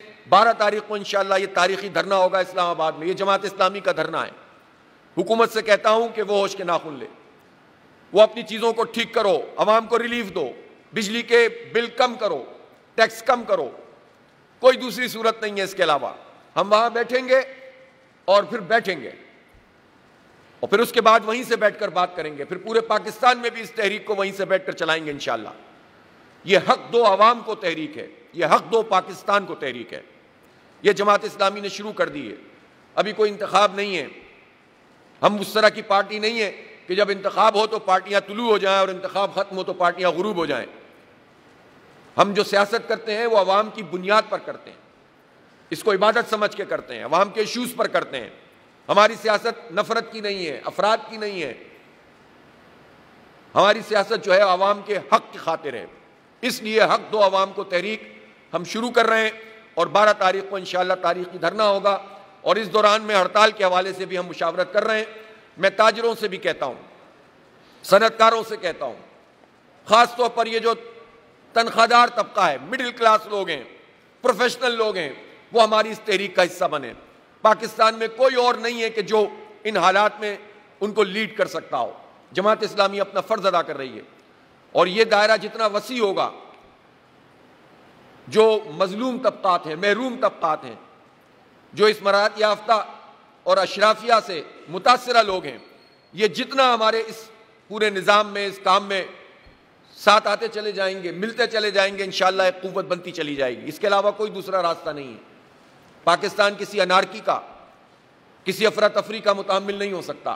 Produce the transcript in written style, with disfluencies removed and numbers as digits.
12 تاریخ کو انشاءاللہ یہ تاریخی دھرنا ہوگا اسلام آباد میں. یہ جماعت اسلامی کا دھرنا ہے. حکومت سے کہتا ہوں کہ وہ ہوش کے ناخن لے, وہ اپنی چیزوں کو ٹھیک کرو, عوام کو ریلیف دو, بجلی کے بل کم کرو, ٹیکس کم کرو. کوئی دوسری صورت نہیں ہے اس کے علاوہ. ہم وہاں بیٹھیں گے اور پھر بیٹھیں گے, اور پھر اس کے بعد وہیں سے بیٹھ کر بات کریں گے. پھر پورے پاکستان میں بھی اس تحریک کو وہیں سے بیٹھ کر چلائیں گے انشاءاللہ. یہ حق دو عوام کو تحریک ہے, یہ حق دو پاکستان کو تحریک ہے. یہ جماعت اسلامی نے شروع کر دی ہے. ابھی کوئی انتخاب نہیں ہے, ہم اس طرح کی پارٹی نہیں ہے کہ جب انتخاب ہو تو پارٹیاں طلوع ہو جائیں اور انتخاب ختم ہو تو پارٹیاں غروب ہو جائیں. ہم جو سیاست کرتے ہیں وہ عوام کی بنیاد پر کرتے ہیں, اس کو عبادت سمجھ کے کرتے ہیں, عوام کے ایشوز پر کرتے ہیں. ہماری سیاست نفرت کی نہیں ہے, افراد کی نہیں ہے. ہماری سیاست جو ہے عوام کے حق کی خاطر ہے. اس لیے حق دو عوام کو تحریک ہم شروع کر رہے ہیں, اور 12 تاریخ کو انشاءاللہ تاریخی دھرنا ہوگا. اور اس دوران میں ہڑتال کے حوالے سے بھی ہم مشاورت کر رہے ہیں. میں تاجروں سے بھی کہتا ہوں, صنعت کاروں سے کہتا ہوں, خاص طور پر یہ جو تنخواہ دار طبقہ ہے, مڈل کلاس لوگ ہیں, پروفیشنل لوگ ہیں, وہ ہماری اس تحریک کا حصہ بنے. پاکستان میں کوئی اور نہیں ہے کہ جو ان حالات میں ان کو لیڈ کر سکتا ہو. جماعت اسلامی اپنا فرض ادا کر رہی ہے, اور یہ دائرہ جتنا وسیع ہوگا, جو مظلوم طبقات ہیں, محروم طبقات ہیں, جو اس مراعات یافتہ اور اشرافیہ سے متاثرہ لوگ ہیں, یہ جتنا ہمارے اس پورے نظام میں, اس کام میں ساتھ آتے چلے جائیں گے, ملتے چلے جائیں گے, انشاءاللہ ایک قوت بنتی چلی جائے گی. اس کے علاوہ کوئی دوسرا راستہ نہیں ہے. پاکستان کسی انارکی کا, کسی افراتفری کا متحمل نہیں ہو سکتا.